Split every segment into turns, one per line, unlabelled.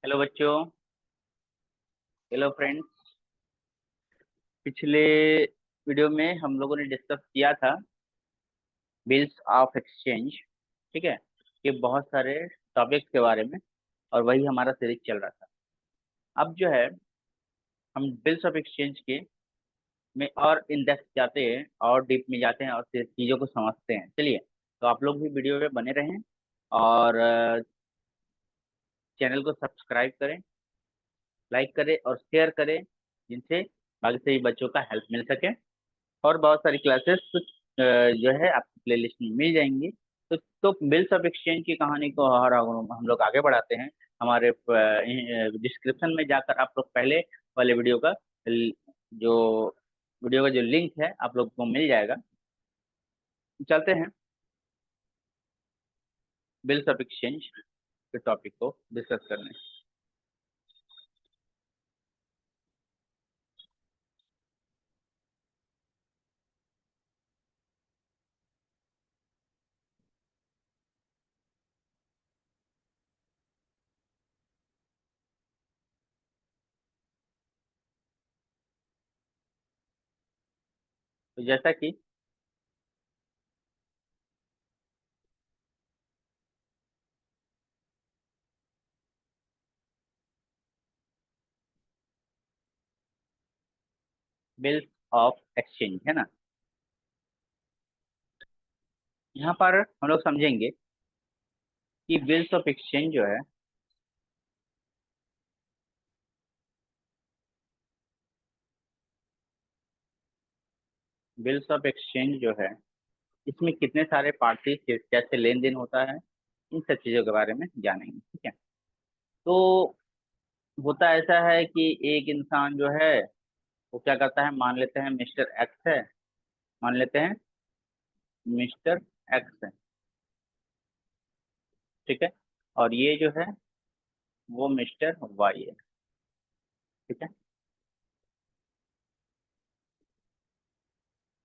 Hello बच्चों। Hello friends. पिछले video में हम लोगों ने डिस्कस किया था बिल्स ऑफ एक्सचेंज। ठीक है। ये बहुत सारे टॉपिक्स के बारे में, और वही हमारा सीरीज चल रहा था। अब जो है हम बिल्स ऑफ एक्सचेंज के में और इन डेप्थ जाते हैं और डीप में जाते हैं और फिर चीज़ों को समझते हैं। चलिए, तो आप लोग भी वीडियो में बने रहें और चैनल को सब्सक्राइब करें, लाइक करें और शेयर करें, जिनसे बाकी सभी बच्चों का हेल्प मिल सके। और बहुत सारी क्लासेस जो है आपकी प्लेलिस्ट में मिल जाएंगी। तो बिल्स ऑफ एक्सचेंज की कहानी को और हम लोग आगे बढ़ाते हैं। हमारे डिस्क्रिप्शन में जाकर आप लोग पहले वाले जो वीडियो का जो लिंक है आप लोग को मिल जाएगा। चलते हैं बिल्स ऑफ एक्सचेंज के टॉपिक को डिस्कस करने। तो जैसा कि बिल्स ऑफ एक्सचेंज है ना, यहाँ पर हम लोग समझेंगे कि बिल्स ऑफ एक्सचेंज जो है, बिल्स ऑफ एक्सचेंज जो है, इसमें कितने सारे पार्टी कैसे लेन देन होता है, इन सब चीज़ों के बारे में जानेंगे। ठीक है। तो होता ऐसा है कि एक इंसान जो है वो क्या करता है, मान लेते हैं मिस्टर एक्स है, मान लेते हैं मिस्टर एक्स है। ठीक है। और ये जो है वो मिस्टर वाई है। ठीक है।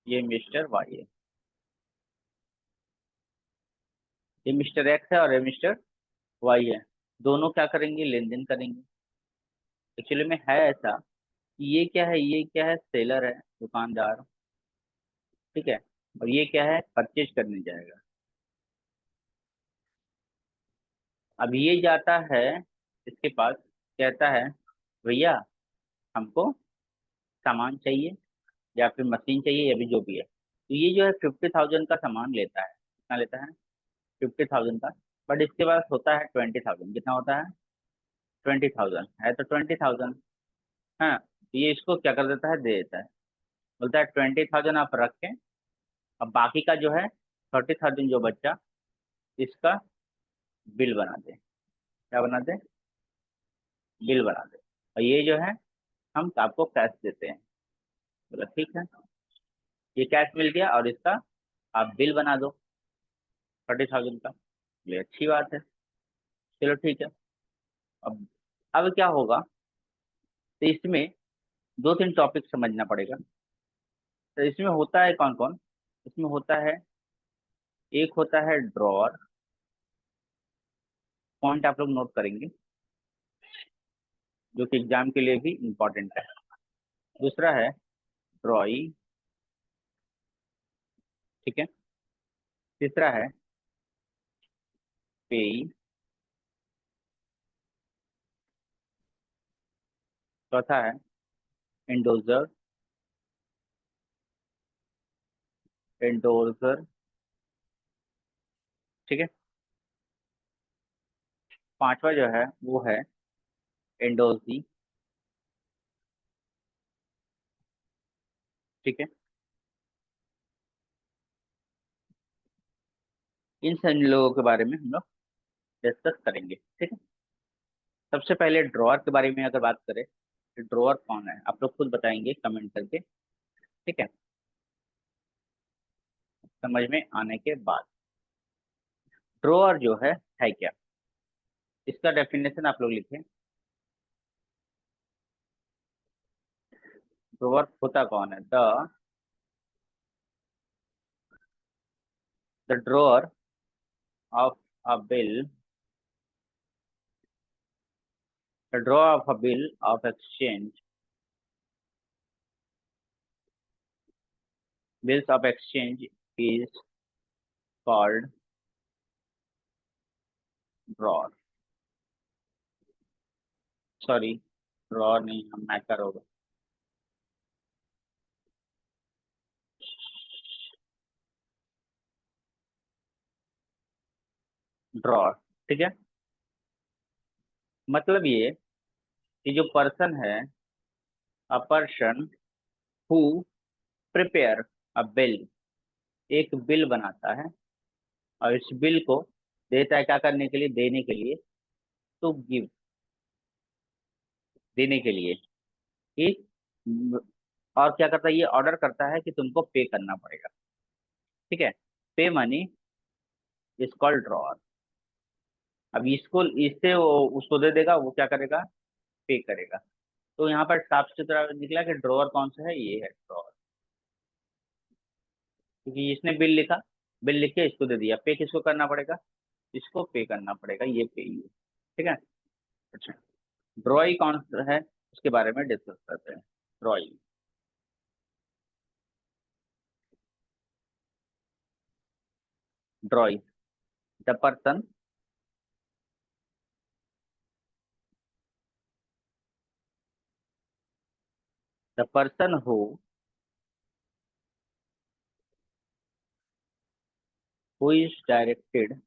ये मिस्टर वाई है, ये मिस्टर एक्स है और ये मिस्टर वाई है। दोनों क्या करेंगे, लेन देन करेंगे। एक्चुअली में है ऐसा कि ये क्या है, ये क्या है, सेलर है, दुकानदार। ठीक है। और ये क्या है, परचेज करने जाएगा। अब ये जाता है इसके पास, कहता है भैया हमको सामान चाहिए या फिर मशीन चाहिए या भी जो भी है। तो ये जो है 50,000 का सामान लेता है। कितना लेता है, 50,000 का। बट इसके पास होता है 20,000। कितना होता है, 20,000 है तो 20,000। हाँ, तो ये इसको क्या कर देता है, दे देता है। बोलता है 20,000 आप रखें, अब बाकी का जो है 30,000 जो बच्चा, इसका बिल बना दे। क्या बना दे, बिल बना दे। और ये जो है हम आपको कैश देते हैं। बोला ठीक है, ये कैश मिल गया और इसका आप बिल बना दो 30,000 का। ये अच्छी बात है, चलो ठीक है। अब क्या होगा, तो इसमें दो तीन टॉपिक समझना पड़ेगा। तो इसमें होता है कौन कौन, इसमें होता है, एक होता है ड्रॉअर, पॉइंट आप लोग नोट करेंगे जो कि एग्जाम के लिए भी इम्पोर्टेंट है। दूसरा है ड्रॉई। ठीक है। तीसरा है पेई। चौथा है एंडोजर, एंडोजर। ठीक है। पांचवा जो है वो है एंडोजी। ठीक है। इन सभी लोगों के बारे में हम लोग डिस्कस करेंगे। ठीक है। सबसे पहले ड्रॉअर के बारे में अगर बात करें, तो ड्रॉअर कौन है आप लोग खुद बताएंगे कमेंट करके। ठीक है, समझ में आने के बाद। ड्रॉअर जो है क्या, इसका डेफिनेशन आप लोग लिखें। ड्रॉअर होता कौन है, the drawer of a bill The draw of a bill of exchange, bills of exchange is called draw. Sorry, draw नहीं, हम मैकर होगा। ड्रॉ, ठीक है। मतलब ये कि जो पर्सन है, a person who prepare a bill, एक बिल बनाता है और इस बिल को देता है क्या करने के लिए, देने के लिए, टू गिव, देने के लिए कि, और क्या करता है, ये ऑर्डर करता है कि तुमको पे करना पड़ेगा, ठीक है। पे मनी इज कॉल्ड ड्रॉअर। अब इसको, इससे वो उसको दे देगा, वो क्या करेगा, पे करेगा। तो यहाँ पर साफ सुथरा निकला कि ड्रॉअर कौन सा है, ये है ड्रॉअर, क्योंकि इसने बिल लिखा, बिल लिख के इसको दे दिया, पे किसको करना पड़ेगा, इसको पे करना पड़ेगा, ये पे ही है, ठीक है। अच्छा, ड्रॉई कौन सा है, उसके बारे में डिस्कस करते हैं। Drawee, drawee, the person the person who is directed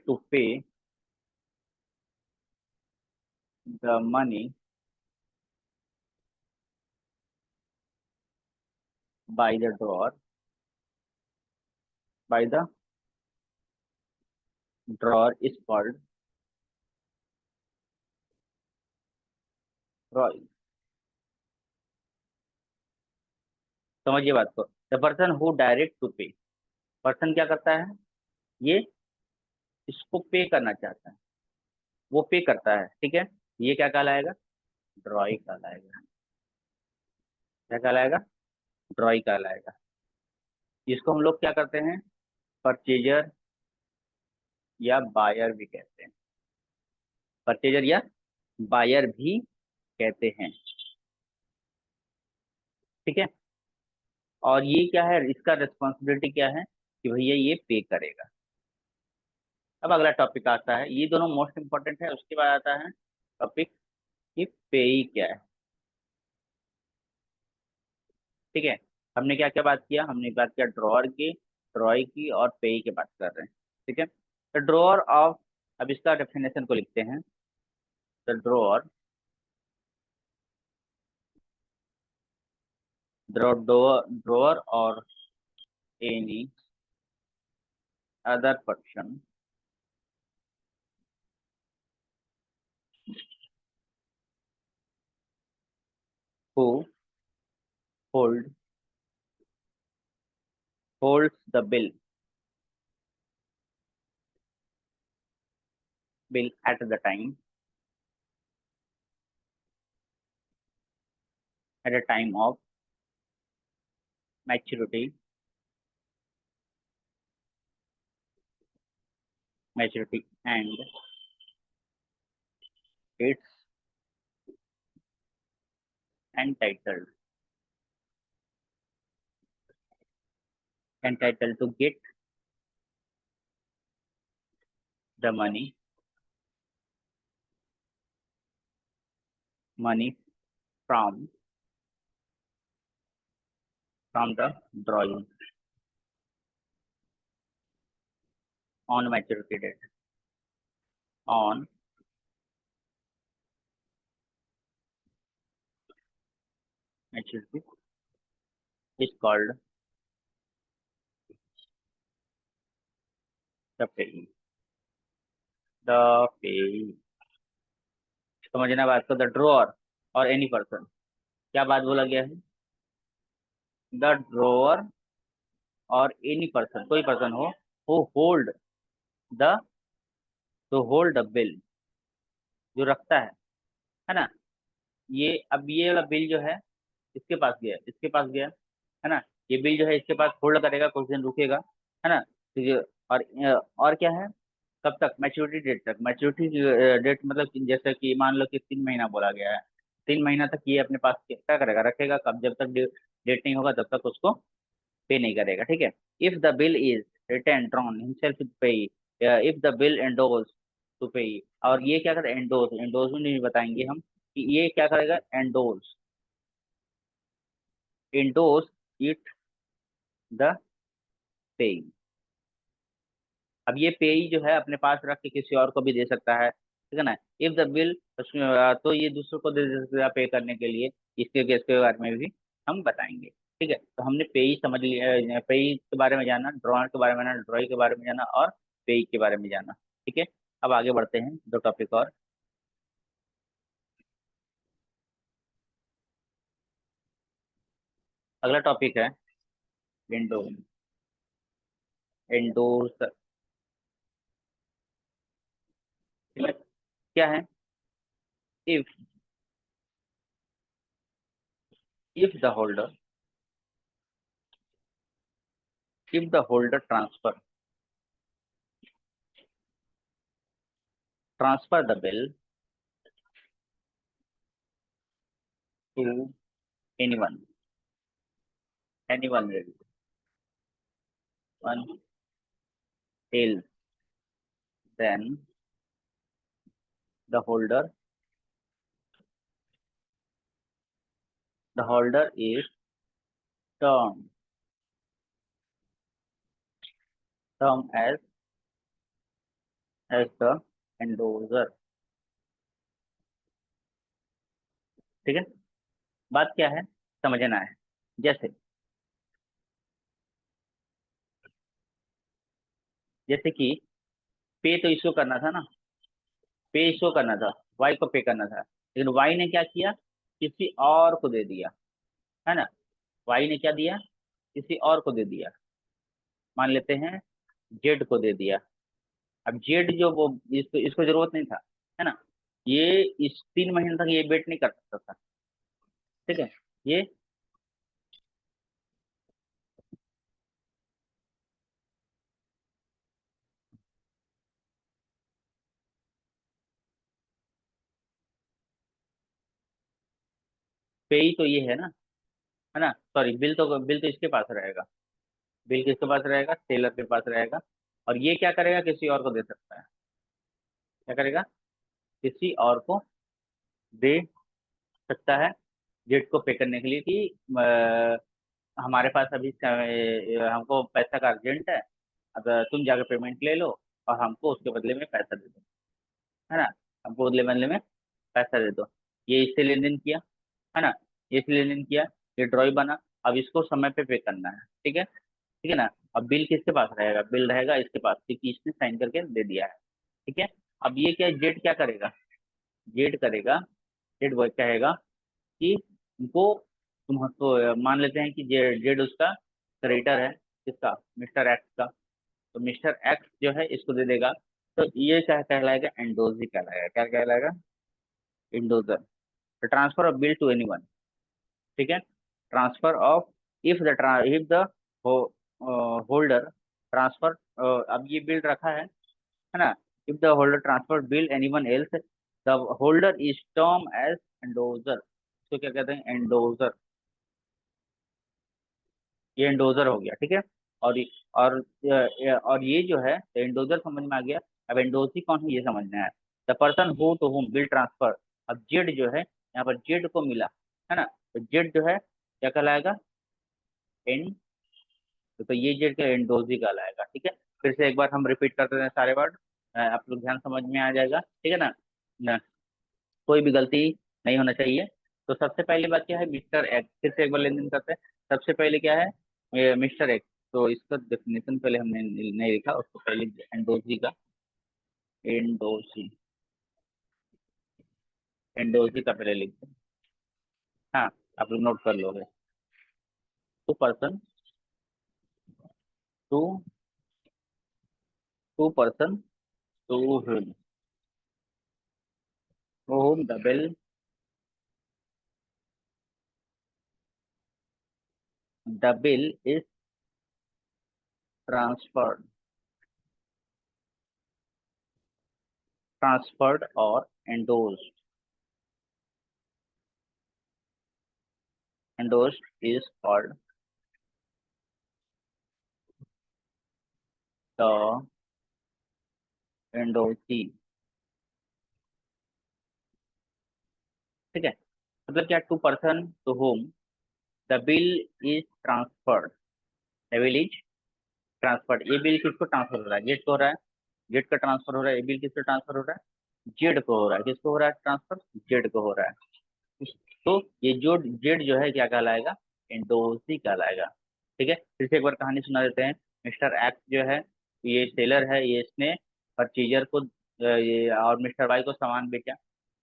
to pay the money by the drawer, by the drawer is called drawee. समझिए बात को, the person who direct to pay, person क्या करता है, ये इसको पे करना चाहता है, वो पे करता है, ठीक है। ये क्या कहलाएगा, ड्रॉई कहलाएगा। क्या कहलाएगा, ड्रॉई कहलाएगा। इसको हम लोग क्या करते हैं, परचेजर या बायर भी कहते हैं, परचेजर या बायर भी कहते हैं, ठीक है। और ये क्या है, इसका रिस्पॉन्सिबिलिटी क्या है कि भैया ये पे करेगा। अब अगला टॉपिक आता है, ये दोनों मोस्ट इंपॉर्टेंट है, उसके बाद आता है टॉपिक कि पेई क्या है, ठीक है। हमने क्या क्या बात किया, हमने बात किया ड्रॉअर की, ड्रॉई की, और पेई की बात कर रहे हैं, ठीक है। द ड्रॉअर ऑफ, अब इसका डेफिनेशन को लिखते हैं। द ड्रॉअर, ड्रॉअर और any other person who hold holds the bill at the time of maturity, and it's entitled to get the money from the drawing on maturity date, on maturity is called the pay, the pay। समझना बात को, the drawer और any person, क्या बात बोला गया है, the drawer और एनी पर्सन, कोई पर्सन हो, who hold the, to hold the bill, जो रखता है ना। ये अब ये वाला बिल जो है, इसके पास गया, इसके पास गया, है ना। ये बिल जो है इसके पास होल्ड करेगा, कुछ दिन रुकेगा, है ना। तो ये और क्या है, कब तक, मैच्योरिटी डेट तक। मैच्योरिटी डेट मतलब कि जैसे कि मान लो कि 3 महीना बोला गया है, 3 महीना तक ये अपने पास क्या करेगा, रखेगा। कब, जब तक डेट नहीं होगा तब तक उसको पे नहीं करेगा, ठीक है। If the bill is return drawn himself to pay, if the bill endorse to pay. और ये क्या करेगा, एंडोर्स, एंडोर्स में नहीं बताएंगे हम कि ये क्या करेगा, endorse, endorse it the pay. अब ये पेई जो है अपने पास रख के किसी और को भी दे सकता है, ठीक है ना। इफ द बिल, तो ये दूसरों को दे सकता है पे करने के लिए। इसके बारे में भी हम बताएंगे, ठीक है। तो हमने पेई समझ लिया, पेई के बारे में जाना, ड्रॉअर के बारे में जाना, ड्रॉई के बारे में जाना, और पेई के बारे में जाना, ठीक है। अब आगे बढ़ते हैं, दो टॉपिक और। अगला टॉपिक है विंडो, इंडोर्स। क्या है, if, if the holder, if the holder transfer the bill to anyone, anyone one else, then the holder, the holder is termed, termed as the endorser, ठीक है। बात क्या है, समझना है। जैसे, जैसे कि पे तो इसको करना था ना, पे इसको करना था, वाई को पे करना था, लेकिन वाई ने क्या किया, किसी और को दे दिया, है ना। वाई ने क्या दिया, किसी और को दे दिया। मान लेते हैं जेड को दे दिया। अब जेड जो वो, इसको इसको जरूरत नहीं था, है ना। ये इस 3 महीने तक ये वेट नहीं कर सकता था, ठीक है। ये पे ही तो ये है ना। सॉरी, बिल तो इसके पास रहेगा, बिल किसके पास रहेगा, सेलर के पास रहेगा। और ये क्या करेगा, किसी और को दे सकता है। क्या करेगा, किसी और को दे सकता है, जेट को पे करने के लिए कि हमारे पास अभी हमको पैसा का अर्जेंट है, अब तुम जाकर पेमेंट ले लो और हमको उसके बदले में पैसा दे दो, है ना। हमको बदले बदले में पैसा दे दो। ये इससे लेन देन किया, है ना। ये इससे लेन देन किया, ये ड्रॉई बना। अब इसको समय पे करना है, ठीक है, ठीक है ना। अब बिल किसके पास रहेगा, बिल रहेगा इसके पास, क्योंकि इसने साइन करके दे दिया है, ठीक है। अब ये क्या, जेड क्या करेगा, जेड करेगा, जेड वो कहेगा कि तुमको, तुम तो मान लेते हैं कि जेड, जेड उसका क्रेडिटर है, किसका, मिस्टर एक्स का। तो मिस्टर एक्स जो है इसको दे देगा। तो ये क्या कहलाएगा, एंडोजी कहलाएगा। क्या कहलाएगा, endorser. Transfer of bill to anyone, ठीक है। Transfer of, if the holder transfer, अब ये बिल रखा है ना। If the holder transfer bill anyone else, the holder is term as endorser. इसको क्या कहते हैं, एंडोजर। ये एंडोजर हो गया, ठीक है। और और और ये जो है एंडोजर समझ में आ गया। अब एंडोजी कौन है ये समझना है। The person who to whom bill transfer. अब जेड जो है, यहाँ पर जेड को मिला, है ना। तो जेड जो है क्या कहलाएगा, एंड, तो ये जेड का एंडोजी कहलाएगा, ठीक है। फिर से एक बार हम रिपीट करते हैं सारे वर्ड, आप लोग ध्यान समझ में आ जाएगा, ठीक है ना। कोई भी गलती नहीं होना चाहिए। तो सबसे पहली बात क्या है, मिस्टर एक्स। फिर से एक बार लेन देन करते हैं। सबसे पहले क्या है, मिस्टर एक्स। तो इसका डेफिनेशन पहले हमने नहीं लिखा, उसको पहले एंडोजी का, एंडोजी, एंडोजी का पहले लिखते हैं। हाँ, आप लोग नोट कर लोगे। To person, to, to person, to whom the bill, the bill is transferred, transferred और endorsed. Endorsed is called the endorsee. ठीक है, मतलब क्या, to person to whom the bill is transferred. The bill is transferred. ये bill किसको transfer हो रहा है? जेड को हो रहा है। जेड का ट्रांसफर हो रहा है। ये बिल किसको ट्रांसफर हो रहा है? जेड को हो रहा है। किसको हो रहा है ट्रांसफर? जेड को हो रहा है। तो ये जो जेड जो है क्या कहलाएगा? एंडोसी कहलाएगा। ठीक है, फिर से एक बार कहानी सुना देते हैं। मिस्टर एक्स जो है, ये सेलर है, ये इसने परचेजर को ये और मिस्टर वाई को सामान बेचा।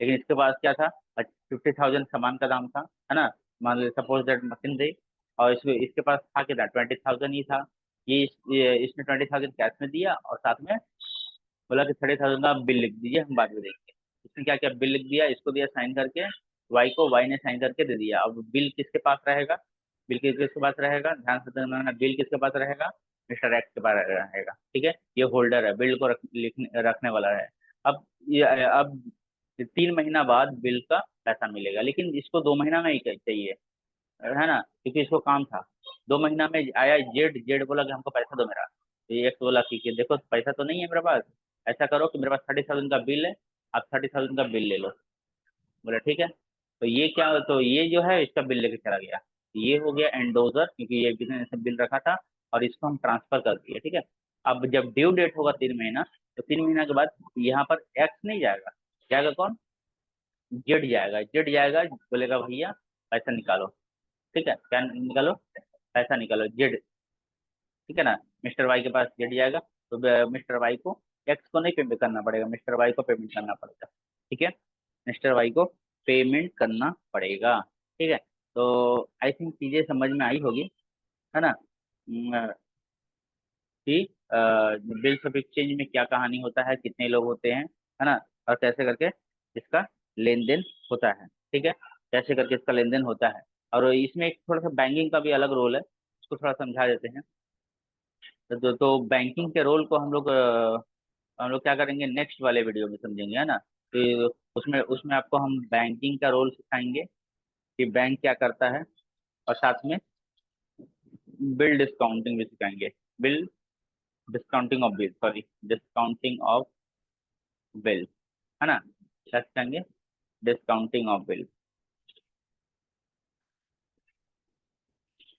लेकिन इसके पास क्या था? 50,000 सामान का दाम था, है ना। मान लो सपोज दैट मशीन थी, और इसके पास था कितना? 20,000 ही था। इसने 20,000 कैश में दिया और साथ में बोला कि 30,000 का बिल लिख दीजिए, हम बाद में देंगे। इसने क्या किया? बिल लिख दिया, इसको दिया साइन करके वाई को, वाई ने साइन करके दे दिया। अब बिल किसके पास रहेगा? बिल किसके पास रहेगा? ध्यान से देखना, बिल किसके पास रहेगा? मिस्टर एक्स के पास रहेगा। ठीक है, ये होल्डर है, बिल को रखने वाला है। अब 3 महीना बाद बिल का पैसा मिलेगा, लेकिन इसको 2 महीना में ही चाहिए, है ना, क्योंकि इसको काम था। 2 महीना में आया जेड, जेड बोला कि हमको पैसा दो मेरा। तो ये एक्स बोला कि देखो पैसा तो नहीं है मेरे पास, ऐसा करो कि मेरे पास 30,000 का बिल है, आप 30,000 का बिल ले लो। बोला ठीक है। तो ये क्या, तो ये जो है इसका बिल लेके चला गया। ये हो गया एंडोजर, क्योंकि ये किसी ने बिल रखा था और इसको हम ट्रांसफर कर दिए। ठीक है, अब जब ड्यू डेट होगा 3 महीना, तो 3 महीना के बाद यहाँ पर एक्स नहीं जाएगा, जाएगा कौन? जेड जाएगा। जेड जाएगा, बोलेगा भैया पैसा निकालो। ठीक है, क्या निकालो? पैसा निकालो, जेड। ठीक है ना, मिस्टर वाई के पास जेड जाएगा, तो मिस्टर वाई को, एक्स को नहीं पेमेंट करना पड़ेगा, मिस्टर वाई को पेमेंट करना पड़ेगा। ठीक है, मिस्टर वाई को पेमेंट करना पड़ेगा। ठीक है, तो आई थिंक चीजें समझ में आई होगी, है ना। कि बिल्स ऑफ एक्सचेंज में क्या कहानी होता है, कितने लोग होते हैं, है ना, और कैसे करके इसका लेन देन होता है। ठीक है, कैसे करके इसका लेन देन होता है। और इसमें एक थोड़ा सा बैंकिंग का भी अलग रोल है, उसको थोड़ा समझा देते हैं। तो बैंकिंग के रोल को हम लोग क्या करेंगे, नेक्स्ट वाले वीडियो में समझेंगे, है ना। तो उसमें उसमें आपको हम बैंकिंग का रोल सिखाएंगे कि बैंक क्या करता है, और साथ में बिल डिस्काउंटिंग भी सिखाएंगे। Bill discounting of bill, sorry, discounting of bill, है ना। क्या सिखाएंगे? Discounting of bill,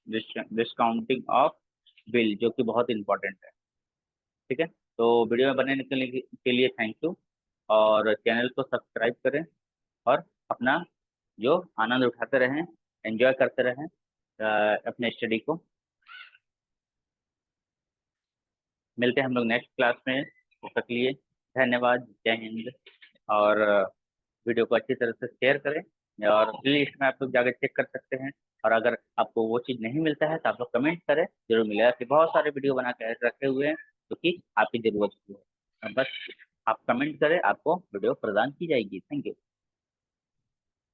discounting of bill, जो कि बहुत इंपॉर्टेंट है। ठीक है, तो वीडियो में बनने के लिए थैंक यू, और चैनल को सब्सक्राइब करें, और अपना जो आनंद उठाते रहें, एंजॉय करते रहें अपने स्टडी को। मिलते हैं हम लोग नेक्स्ट क्लास में, तब तक के लिए धन्यवाद, जय हिंद। और वीडियो को अच्छी तरह से शेयर करें, और प्लेलिस्ट में आप लोग जाकर चेक कर सकते हैं। और अगर आपको वो चीज़ नहीं मिलता है तो आप लोग कमेंट करें, जरूर मिलेगा, कि बहुत सारे वीडियो बना के रखे हुए हैं जो कि आपकी जरूरत की है। बस आप कमेंट करें, आपको वीडियो प्रदान की जाएगी। Thank you.